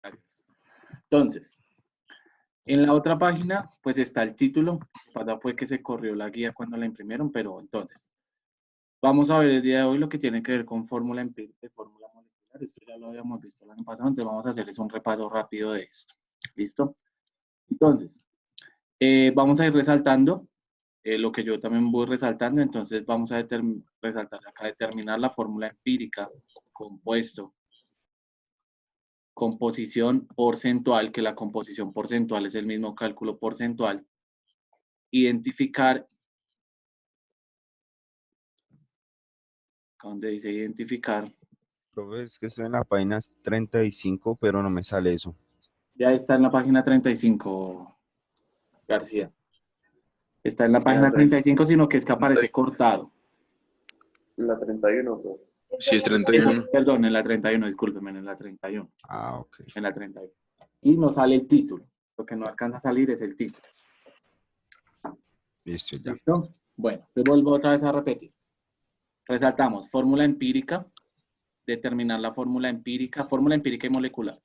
Gracias. Entonces, en la otra página, pues está el título. Pasa fue que se corrió la guía cuando la imprimieron, pero entonces, vamos a ver el día de hoy lo que tiene que ver con fórmula empírica y fórmula molecular. Esto ya lo habíamos visto el año pasado, entonces vamos a hacerles un repaso rápido de esto. ¿Listo? Entonces, vamos a ir resaltando lo que yo también voy resaltando. Entonces, vamos a resaltar acá, determinar la fórmula empírica, compuesto, composición porcentual, que la composición porcentual es el mismo cálculo porcentual, identificar, donde dice identificar, Profe, es que estoy en la página 35, pero no me sale eso. ya está en la página 35, García. Está en la página 35, sino que es que aparece cortado. La 31, pues. Sí, es Eso, 31. perdón, en la 31, discúlpeme, en la 31. Ah, ok. En la 31. Y no sale el título. Lo que no alcanza a salir es el título. Listo, ya. ¿Listo? Bueno, te vuelvo otra vez a repetir. Resaltamos fórmula empírica, determinar la fórmula empírica y molecular.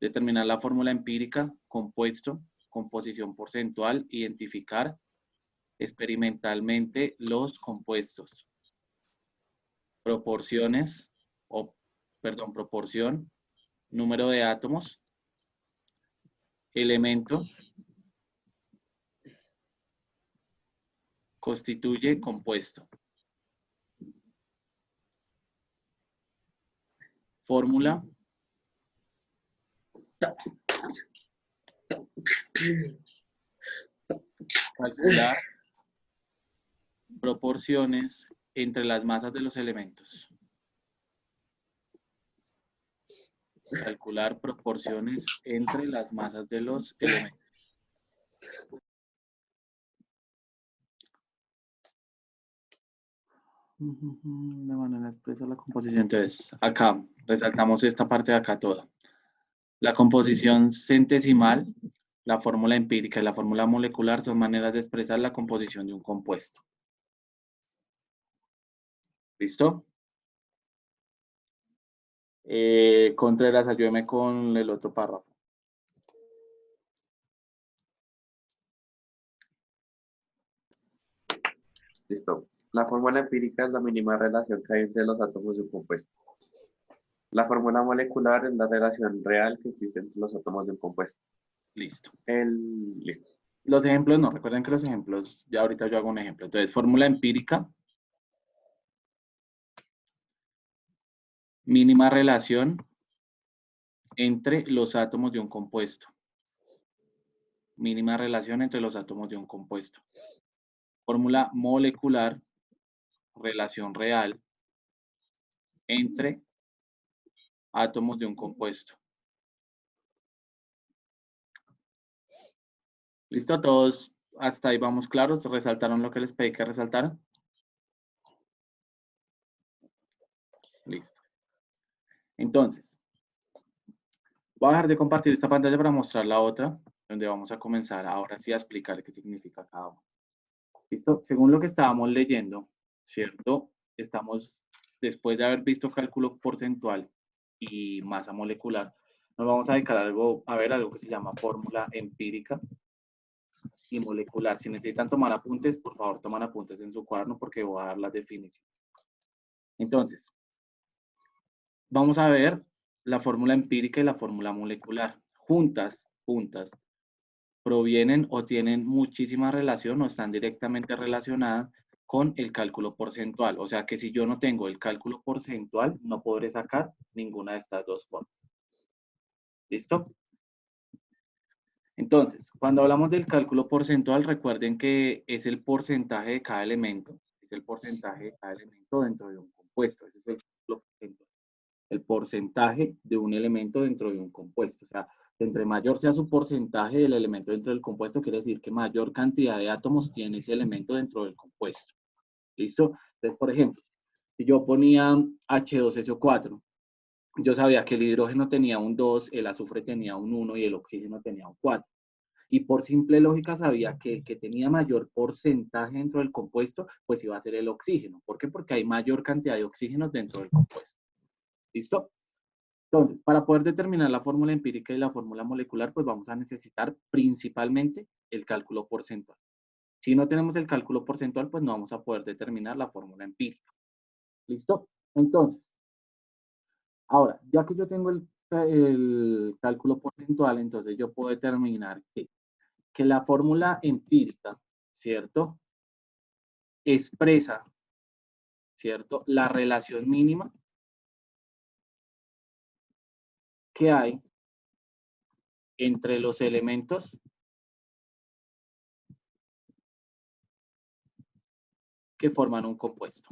Determinar la fórmula empírica, compuesto, composición porcentual, identificar experimentalmente los compuestos. Proporciones, proporción, número de átomos, elemento, constituye compuesto. Fórmula, calcular proporciones entre las masas de los elementos. Calcular proporciones entre las masas de los elementos. De manera expresa la composición. Entonces, acá resaltamos esta parte de acá toda. La composición centesimal, la fórmula empírica y la fórmula molecular son maneras de expresar la composición de un compuesto. ¿Listo? Contreras, ayúdeme con el otro párrafo. Listo. La fórmula empírica es la mínima relación que hay entre los átomos de un compuesto. La fórmula molecular es la relación real que existe entre los átomos de un compuesto. Listo. Listo. Los ejemplos, no, recuerden que los ejemplos, ya ahorita yo hago un ejemplo. Entonces, fórmula empírica, mínima relación entre los átomos de un compuesto. Mínima relación entre los átomos de un compuesto. Fórmula molecular, relación real entre átomos de un compuesto. ¿Listo? Todos hasta ahí vamos claros. ¿Resaltaron lo que les pedí que resaltaran? Listo. Entonces, voy a dejar de compartir esta pantalla para mostrar la otra, donde vamos a comenzar ahora sí a explicar qué significa cada uno. ¿Listo? Según lo que estábamos leyendo, ¿cierto? Estamos, después de haber visto cálculo porcentual y masa molecular, nos vamos a dedicar a ver algo que se llama fórmula empírica y molecular. Si necesitan tomar apuntes, por favor, toman apuntes en su cuaderno porque voy a dar las definiciones. Entonces, vamos a ver la fórmula empírica y la fórmula molecular. Juntas, provienen o tienen muchísima relación o están directamente relacionadas con el cálculo porcentual. O sea que si yo no tengo el cálculo porcentual, no podré sacar ninguna de estas dos fórmulas. ¿Listo? Entonces, cuando hablamos del cálculo porcentual, recuerden que es el porcentaje de cada elemento. Es el porcentaje de cada elemento dentro de un compuesto. Ese es el cálculo porcentual. El porcentaje de un elemento dentro de un compuesto. O sea, entre mayor sea su porcentaje del elemento dentro del compuesto, quiere decir que mayor cantidad de átomos tiene ese elemento dentro del compuesto. ¿Listo? Entonces, por ejemplo, si yo ponía H2SO4, yo sabía que el hidrógeno tenía un 2, el azufre tenía un 1 y el oxígeno tenía un 4. Y por simple lógica sabía que el que tenía mayor porcentaje dentro del compuesto, pues iba a ser el oxígeno. ¿Por qué? Porque hay mayor cantidad de oxígenos dentro del compuesto. ¿Listo? Entonces, para poder determinar la fórmula empírica y la fórmula molecular, pues vamos a necesitar principalmente el cálculo porcentual. Si no tenemos el cálculo porcentual, pues no vamos a poder determinar la fórmula empírica. ¿Listo? Entonces, ahora, ya que yo tengo el cálculo porcentual, entonces yo puedo determinar que la fórmula empírica, ¿cierto? Expresa, ¿cierto? La relación mínima que hay entre los elementos que forman un compuesto.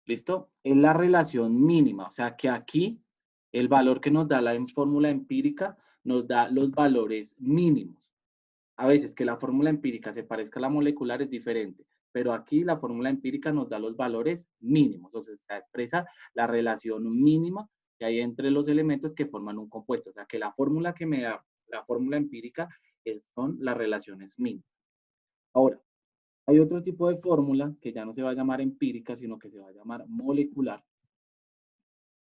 ¿Listo? Es la relación mínima, o sea que aquí el valor que nos da la fórmula empírica nos da los valores mínimos. A veces que la fórmula empírica se parezca a la molecular es diferente, pero aquí la fórmula empírica nos da los valores mínimos, o sea, se expresa la relación mínima que hay entre los elementos que forman un compuesto. O sea que la fórmula que me da la fórmula empírica son las relaciones mínimas. Ahora, hay otro tipo de fórmula que ya no se va a llamar empírica, sino que se va a llamar molecular.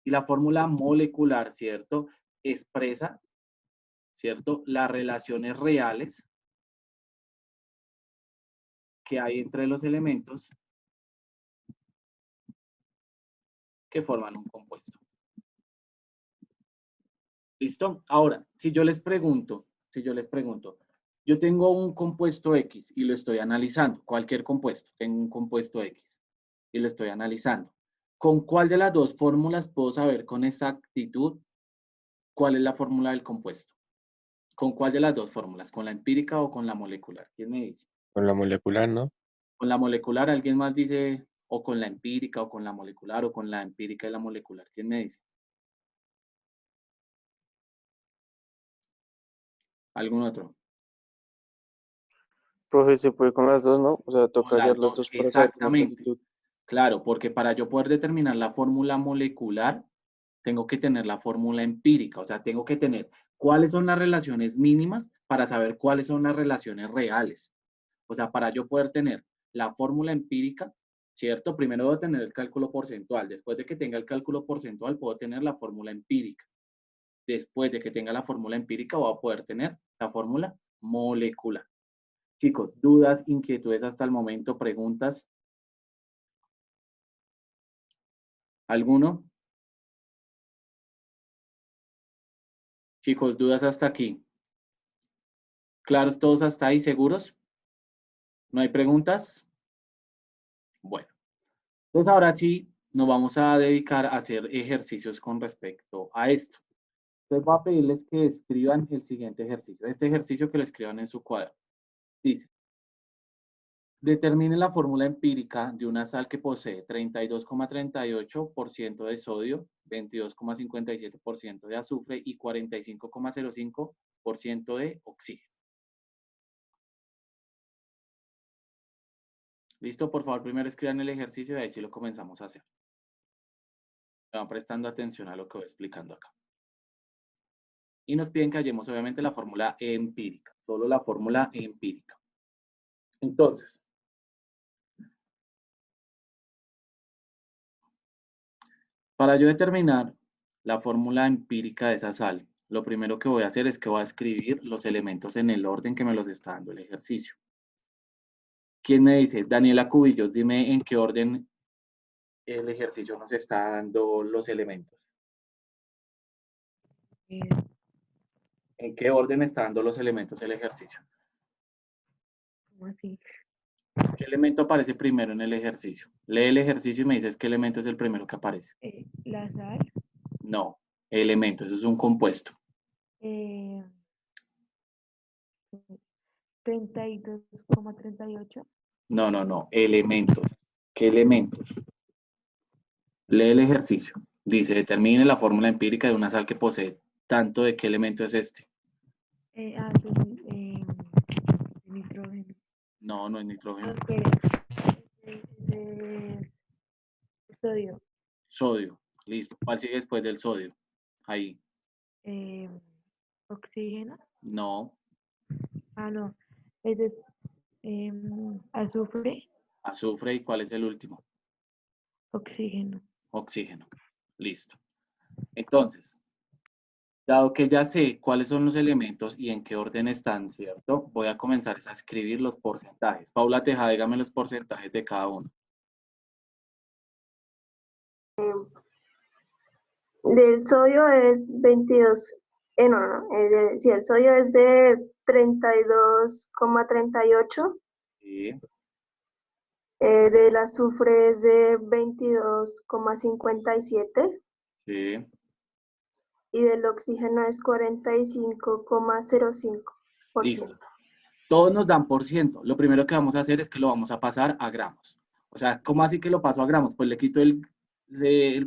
Y la fórmula molecular, ¿cierto? Expresa, ¿cierto? Las relaciones reales que hay entre los elementos que forman un compuesto. ¿Listo? Ahora, si yo les pregunto, yo tengo un compuesto X y lo estoy analizando, cualquier compuesto, tengo un compuesto X y lo estoy analizando. ¿Con cuál de las dos fórmulas puedo saber con exactitud cuál es la fórmula del compuesto? ¿Con cuál de las dos fórmulas? ¿Con la empírica o con la molecular? ¿Quién me dice? Con la molecular, ¿no? Con la molecular, alguien más dice, o con la empírica, o con la molecular, o con la empírica y la molecular. ¿Quién me dice? ¿Algún otro? Profe, se puede con las dos, ¿no? O sea, Con toca hallar las las dos, dos para saber con exactamente. exactitud. Claro, porque para yo poder determinar la fórmula molecular, tengo que tener la fórmula empírica, o sea, tengo que tener cuáles son las relaciones mínimas para saber cuáles son las relaciones reales. O sea, para yo poder tener la fórmula empírica, ¿cierto? Primero debo tener el cálculo porcentual. Después de que tenga el cálculo porcentual, puedo tener la fórmula empírica. Después de que tenga la fórmula empírica, voy a poder tener la fórmula molecular. Chicos, dudas, inquietudes hasta el momento, preguntas. ¿Alguno? Chicos, dudas hasta aquí. ¿Claros todos hasta ahí? ¿Seguros? ¿No hay preguntas? Bueno, entonces ahora sí nos vamos a dedicar a hacer ejercicios con respecto a esto. Entonces voy a pedirles que escriban el siguiente ejercicio. Este ejercicio que lo escriban en su cuadro. Dice, determine la fórmula empírica de una sal que posee 32,38% de sodio, 22,57% de azufre y 45,05% de oxígeno. Listo, por favor, primero escriban el ejercicio y ahí sí lo comenzamos a hacer. Me van prestando atención a lo que voy explicando acá. Y nos piden que hallemos obviamente la fórmula empírica, solo la fórmula empírica. Entonces, para yo determinar la fórmula empírica de esa sal, lo primero que voy a hacer es que voy a escribir los elementos en el orden que me los está dando el ejercicio. ¿Quién me dice? Daniela Cubillos, dime en qué orden el ejercicio nos está dando los elementos. ¿En qué orden está dando los elementos el ejercicio? ¿Cómo así? ¿Qué elemento aparece primero en el ejercicio? Lee el ejercicio y me dices qué elemento es el primero que aparece. La sal. No, elemento, eso es un compuesto. 32,38. No, elementos. ¿Qué elementos? Lee el ejercicio. Dice, determine la fórmula empírica de una sal que posee tanto de qué elemento es este. Nitrógeno. No, no es nitrógeno. Sodio. Sodio. Listo. ¿Cuál sigue después del sodio? Ahí. Oxígeno. No. No. Es azufre. Azufre. ¿Y cuál es el último? Oxígeno. Oxígeno. Listo. Entonces, dado que ya sé cuáles son los elementos y en qué orden están, ¿cierto? Voy a comenzar a escribir los porcentajes. Paula Tejada, dígame los porcentajes de cada uno. Del sodio es 22, sí, el sodio es de 32,38, Sí, del azufre es de 22,57 sí. y del oxígeno es 45,05%. Listo. Todos nos dan por ciento. Lo primero que vamos a hacer es que lo vamos a pasar a gramos. O sea, ¿cómo así que lo paso a gramos? Pues le quito el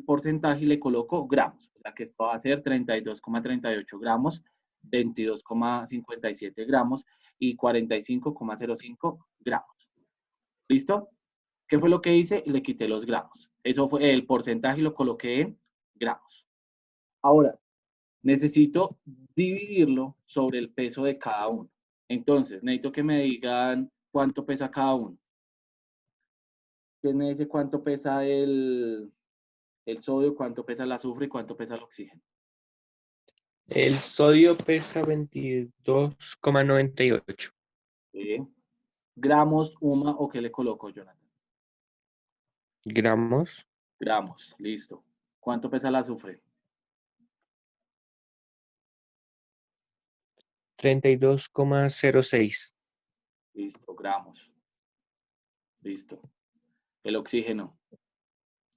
porcentaje y le coloco gramos. O sea, que esto va a ser 32,38 gramos, 22,57 gramos y 45,05 gramos. ¿Listo? ¿Qué fue lo que hice? Le quité los gramos. Eso fue el porcentaje y lo coloqué en gramos. Ahora, necesito dividirlo sobre el peso de cada uno. Entonces, necesito que me digan cuánto pesa cada uno. ¿Quién me dice cuánto pesa el sodio, cuánto pesa el azufre y cuánto pesa el oxígeno? El sodio pesa 22,98. ¿Sí? ¿Gramos, UMA o qué le coloco, Jonathan? Gramos. Gramos, listo. ¿Cuánto pesa el azufre? 32,06. Listo, gramos. Listo. El oxígeno,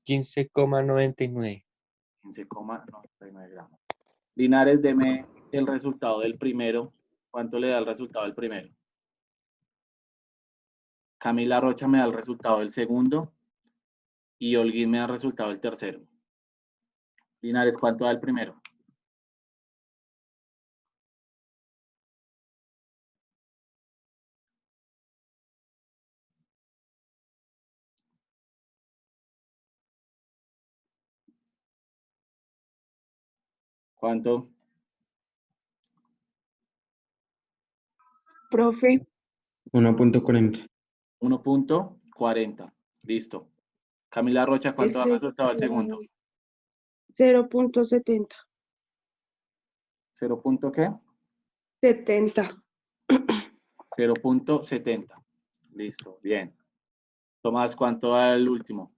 15,99. 15,99 gramos. Linares, deme el resultado del primero. ¿Cuánto le da el resultado del primero? Camila Rocha me da el resultado del segundo y Holguín me da el resultado del tercero. Linares, ¿cuánto da el primero? ¿Cuánto? Profe, 1.40. 1.40. Listo. Camila Rocha, ¿cuánto da el resultado del segundo? 0.70. ¿0. Qué? 70. 0.70. Listo, bien. Tomás, ¿cuánto da el último?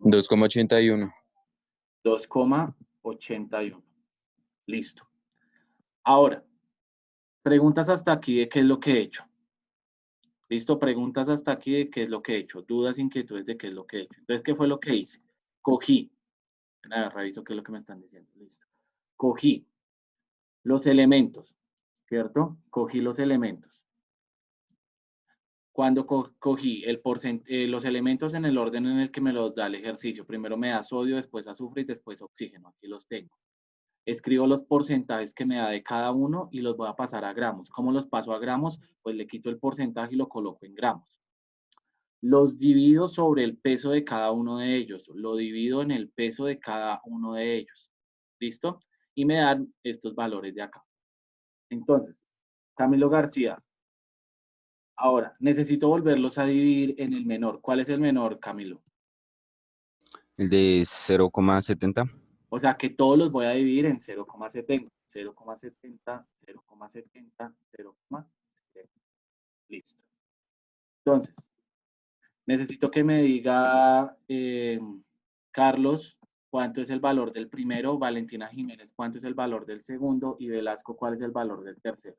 2,81. 2,81. Listo. Ahora, preguntas hasta aquí de qué es lo que he hecho. Listo, preguntas hasta aquí de qué es lo que he hecho. Dudas, inquietudes de qué es lo que he hecho. Entonces, ¿qué fue lo que hice? Cogí. A ver, reviso qué es lo que me están diciendo. Listo. Cogí los elementos, ¿cierto? Cogí los elementos. Cuando cogí los elementos en el orden en el que me los da el ejercicio, primero me da sodio, después azufre y después oxígeno. Aquí los tengo. Escribo los porcentajes que me da de cada uno y los voy a pasar a gramos. ¿Cómo los paso a gramos? Pues le quito el porcentaje y lo coloco en gramos. Los divido sobre el peso de cada uno de ellos. Lo divido en el peso de cada uno de ellos. ¿Listo? Y me dan estos valores de acá. Entonces, Camilo García. Ahora, necesito volverlos a dividir en el menor. ¿Cuál es el menor, Camilo? El de 0,70. O sea que todos los voy a dividir en 0,70. 0,70, 0,70, 0,70. Listo. Entonces, necesito que me diga, Carlos, cuánto es el valor del primero, Valentina Jiménez, cuánto es el valor del segundo y Velasco, cuál es el valor del tercero.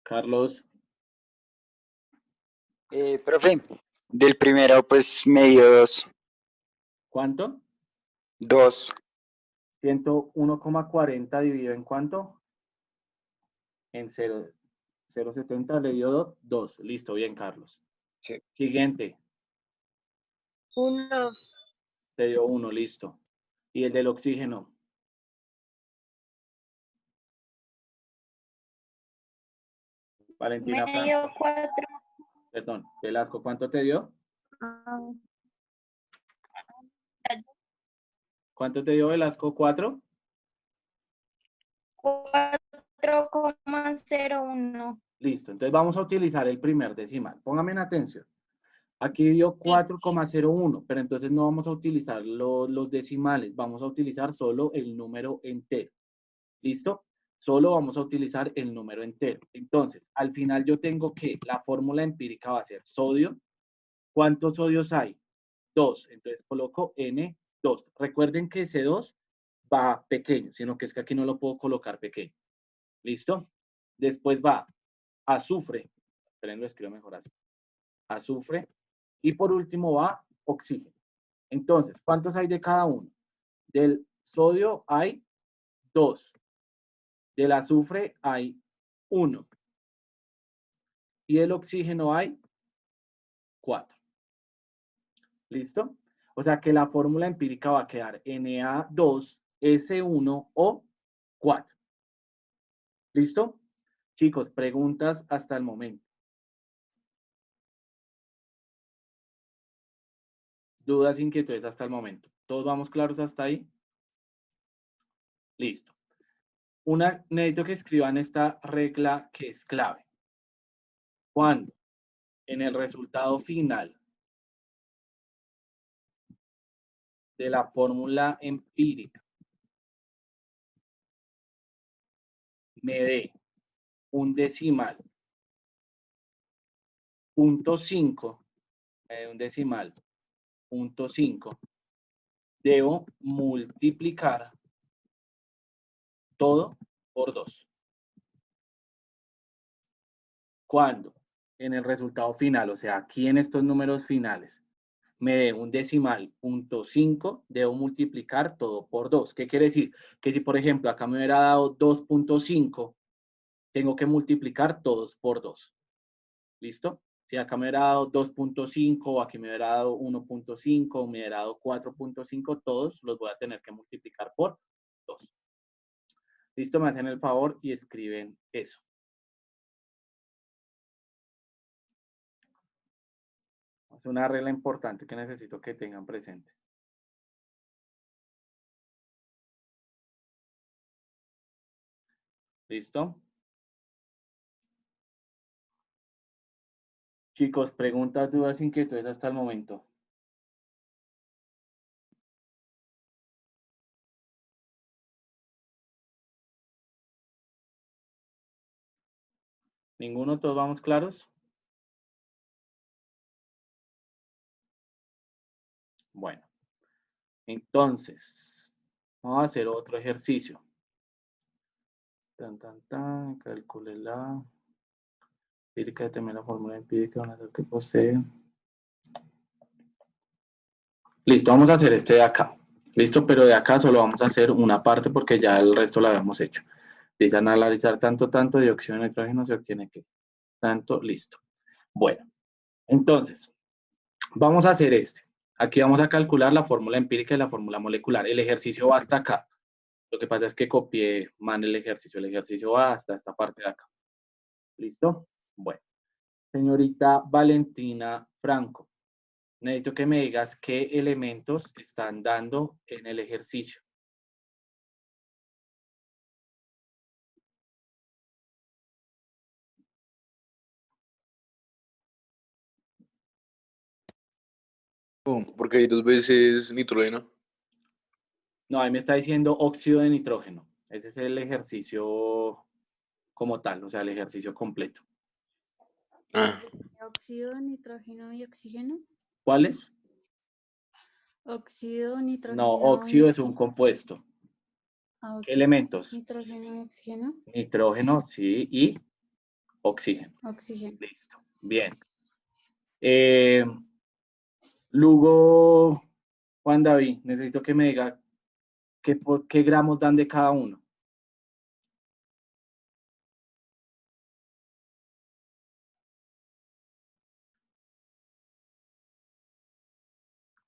Carlos, Profe, del primero pues me dio 2. ¿cuánto? 2. 101,40 dividido en cuánto? En 0,70 le dio 2. Listo, bien, Carlos. Sí. Siguiente, 1. te dio 1, listo. Y el del oxígeno. Valentina Me dio Franco. 4. Perdón, Velasco, ¿cuánto te dio? ¿Cuánto te dio Velasco? ¿4? 4,01. Listo, entonces vamos a utilizar el primer decimal. Póngame en atención. Aquí dio 4,01, pero entonces no vamos a utilizar los decimales, vamos a utilizar solo el número entero. ¿Listo? Solo vamos a utilizar el número entero. Entonces, al final yo tengo que la fórmula empírica va a ser sodio. ¿Cuántos sodios hay? 2. Entonces coloco N2. Recuerden que ese 2 va pequeño, sino que es que aquí no lo puedo colocar pequeño. ¿Listo? Después va azufre. Esperen, lo escribo mejor así. Azufre. Y por último va oxígeno. Entonces, ¿cuántos hay de cada uno? Del sodio hay 2. Del azufre hay 1. Y del oxígeno hay 4. ¿Listo? O sea que la fórmula empírica va a quedar Na2S1O4. ¿Listo? Chicos, preguntas hasta el momento. Dudas, inquietudes hasta el momento. ¿Todos vamos claros hasta ahí? Listo. Necesito que escriban esta regla que es clave. Cuando en el resultado final de la fórmula empírica me dé un decimal 0.5, me dé un decimal 0.5, debo multiplicar todo por 2. Cuando en el resultado final, o sea, aquí en estos números finales, me dé un decimal 0.5, debo multiplicar todo por 2. ¿Qué quiere decir? Que si, por ejemplo, acá me hubiera dado 2.5, tengo que multiplicar todos por 2. ¿Listo? Si acá me hubiera dado 2.5, o aquí me hubiera dado 1.5, o me hubiera dado 4.5, todos los voy a tener que multiplicar por 2. ¿Listo? Me hacen el favor y escriben eso. Es una regla importante que necesito que tengan presente. ¿Listo? Chicos, preguntas, dudas, inquietudes hasta el momento. ¿Ninguno? ¿Todos vamos claros? Bueno, entonces, vamos a hacer otro ejercicio. Calcule la empírica, determina la fórmula empírica de una red que posee. Listo, vamos a hacer este de acá. Listo, pero de acá solo vamos a hacer una parte porque ya el resto lo habíamos hecho. Dice analizar tanto dióxido de nitrógeno se obtiene que tanto, listo. Bueno, entonces, vamos a hacer este. Aquí vamos a calcular la fórmula empírica y la fórmula molecular. El ejercicio va hasta acá. Lo que pasa es que copié mal el ejercicio. El ejercicio va hasta esta parte de acá. ¿Listo? Bueno. Señorita Valentina Franco, necesito que me digas qué elementos están dando en el ejercicio. Porque hay 2 veces nitrógeno. No, ahí me está diciendo óxido de nitrógeno. Ese es el ejercicio como tal, o sea, el ejercicio completo. Óxido, nitrógeno y oxígeno. ¿Cuál es? Óxido, nitrógeno. No, óxido es un compuesto. Ah, ok. ¿Qué elementos? Nitrógeno y oxígeno. Nitrógeno, sí, y oxígeno. Oxígeno. Listo, bien. Luego, Juan David, necesito que me diga qué gramos dan de cada uno.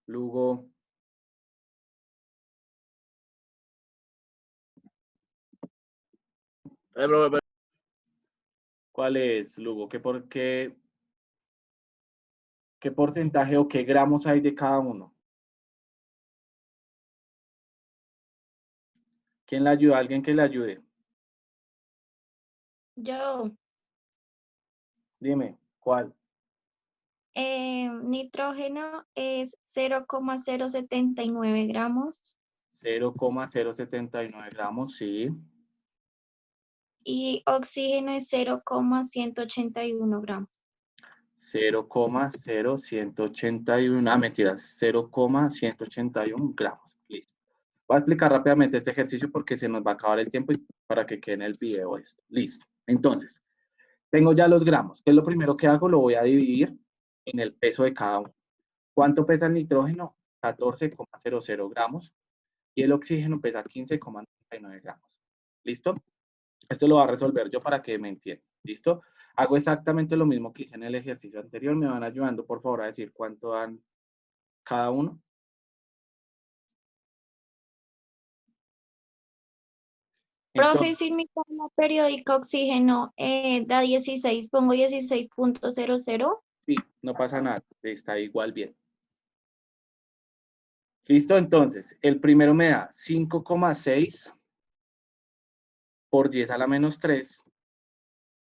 Luego, ¿cuál es, Lugo? ¿Qué porcentaje o qué gramos hay de cada uno? ¿Quién le ayuda? ¿Alguien que le ayude? Yo, Dime, ¿cuál? nitrógeno es 0,079 gramos 0,079 gramos, sí. y oxígeno es 0,181 gramos. 0,0181, mentiras, 0,181 gramos. Listo. Voy a explicar rápidamente este ejercicio porque se nos va a acabar el tiempo y para que quede en el video esto. Listo. Entonces, tengo ya los gramos. ¿Qué es lo primero que hago? Lo voy a dividir en el peso de cada uno. ¿Cuánto pesa el nitrógeno? 14,00 gramos. Y el oxígeno pesa 15,99 gramos. ¿Listo? Esto lo va a resolver yo para que me entiendan. ¿Listo? Hago exactamente lo mismo que hice en el ejercicio anterior. Me van ayudando, por favor, a decir cuánto dan cada uno. Profe, Entonces, si mi tabla periódica oxígeno da 16, pongo 16,00. sí, no pasa nada. Está igual bien. ¿Listo? Entonces, el primero me da 5,6 por 10 a la menos 3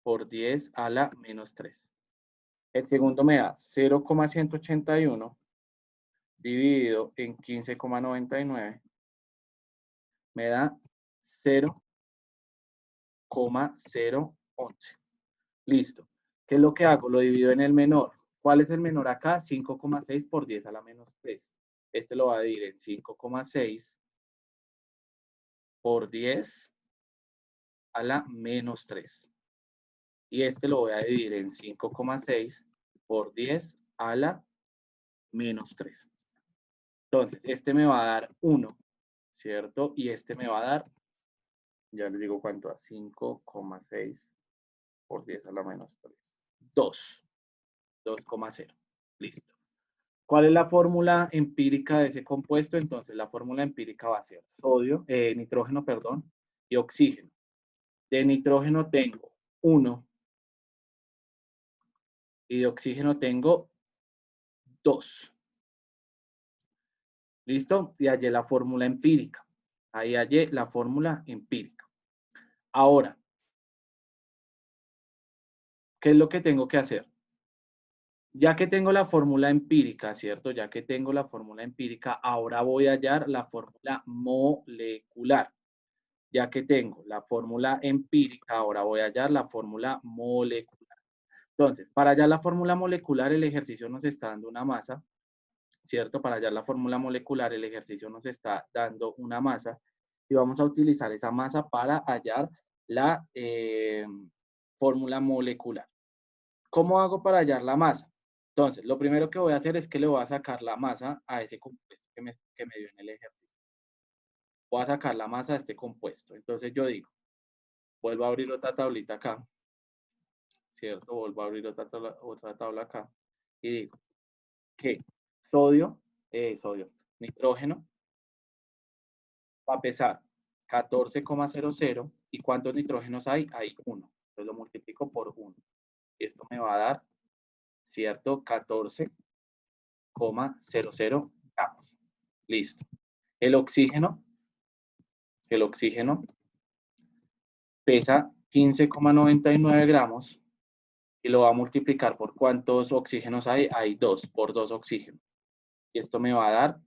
por 10 a la menos 3. El segundo me da 0,181 dividido en 15,99. Me da 0,011. Listo. ¿Qué es lo que hago? Lo divido en el menor. ¿Cuál es el menor acá? 5,6 por 10 a la menos 3. Este lo va a dividir en 5,6 por 10 a la menos 3. Y este lo voy a dividir en 5,6 por 10 a la menos 3. Entonces, este me va a dar 1, ¿cierto? Y este me va a dar, ya les digo cuánto da, 5,6 por 10 a la menos 3. 2. 2,0. Listo. ¿Cuál es la fórmula empírica de ese compuesto? Entonces, la fórmula empírica va a ser nitrógeno, perdón, y oxígeno. De nitrógeno tengo 1 y de oxígeno tengo 2. ¿Listo? Y hallé la fórmula empírica. Ahí hallé la fórmula empírica. Ahora, ¿qué es lo que tengo que hacer? Ya que tengo la fórmula empírica, ¿cierto? Ya que tengo la fórmula empírica, ahora voy a hallar la fórmula molecular. Ya que tengo la fórmula empírica, ahora voy a hallar la fórmula molecular. Entonces, para hallar la fórmula molecular, el ejercicio nos está dando una masa, ¿cierto? Para hallar la fórmula molecular, el ejercicio nos está dando una masa y vamos a utilizar esa masa para hallar la fórmula molecular. ¿Cómo hago para hallar la masa? Entonces, lo primero que voy a hacer es que le voy a sacar la masa a ese compuesto que me dio en el ejercicio. Voy a sacar la masa de este compuesto. Entonces yo digo, vuelvo a abrir otra tablita acá, ¿cierto? Vuelvo a abrir otra tabla acá y digo que nitrógeno va a pesar 14,00 y ¿cuántos nitrógenos hay? Hay 1. Entonces lo multiplico por 1. Esto me va a dar, ¿cierto? 14,00 gramos. Listo. El oxígeno pesa 15,99 gramos y lo va a multiplicar por ¿cuántos oxígenos hay? Hay 2, por 2 oxígenos. Y esto me va a dar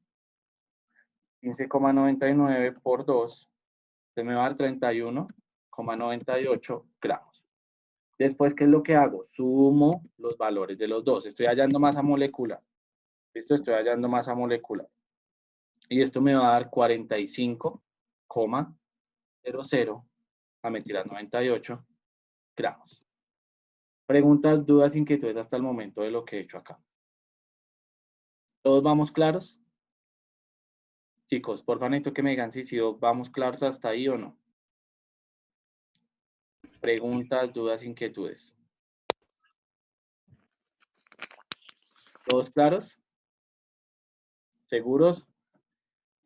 15,99 por 2, se me va a dar 31,98 gramos. Después, ¿qué es lo que hago? Sumo los valores de los dos. Estoy hallando masa molecular. ¿Listo? Estoy hallando masa molecular. Y esto me va a dar 45,00, mentiras, 98 gramos. Preguntas, dudas, inquietudes hasta el momento de lo que he hecho acá. ¿Todos vamos claros? Chicos, por favor, necesito que me digan si vamos claros hasta ahí o no. Preguntas, dudas, inquietudes. ¿Todos claros? ¿Seguros?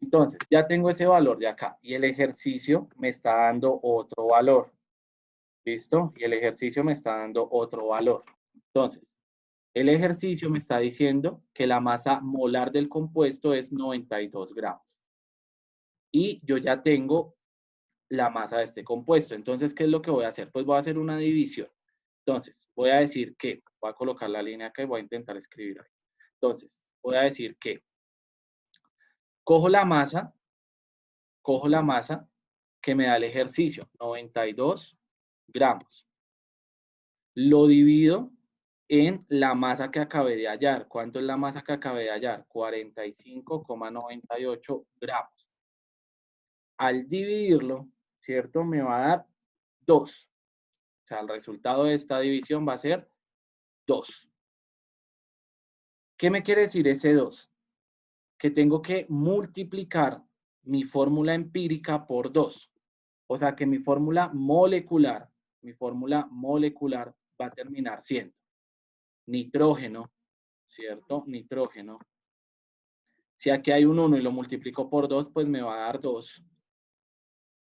Entonces, ya tengo ese valor de acá y el ejercicio me está dando otro valor. ¿Listo? Y el ejercicio me está dando otro valor. Entonces, el ejercicio me está diciendo que la masa molar del compuesto es 92 gramos. Y yo ya tengo la masa de este compuesto. Entonces, ¿qué es lo que voy a hacer? Pues voy a hacer una división. Entonces, voy a decir que, voy a colocar la línea acá y voy a intentar escribir ahí. Entonces, voy a decir que cojo la masa que me da el ejercicio, 92 gramos. Lo divido en la masa que acabé de hallar. ¿Cuánto es la masa que acabé de hallar? 45,98 gramos. Al dividirlo, ¿cierto? Me va a dar 2. O sea, el resultado de esta división va a ser 2. ¿Qué me quiere decir ese 2? Que tengo que multiplicar mi fórmula empírica por 2. O sea que mi fórmula molecular va a terminar siendo nitrógeno, ¿cierto? Nitrógeno. Si aquí hay un 1 y lo multiplico por 2, pues me va a dar 2,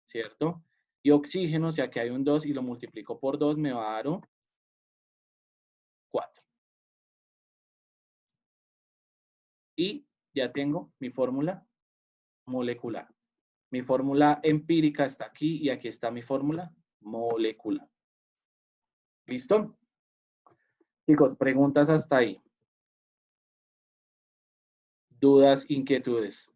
¿cierto? Y oxígeno, si aquí hay un 2 y lo multiplico por 2, me va a dar un 4. Y ya tengo mi fórmula molecular. Mi fórmula empírica está aquí y aquí está mi fórmula molecular. ¿Listo? Chicos, preguntas hasta ahí. ¿Dudas, inquietudes?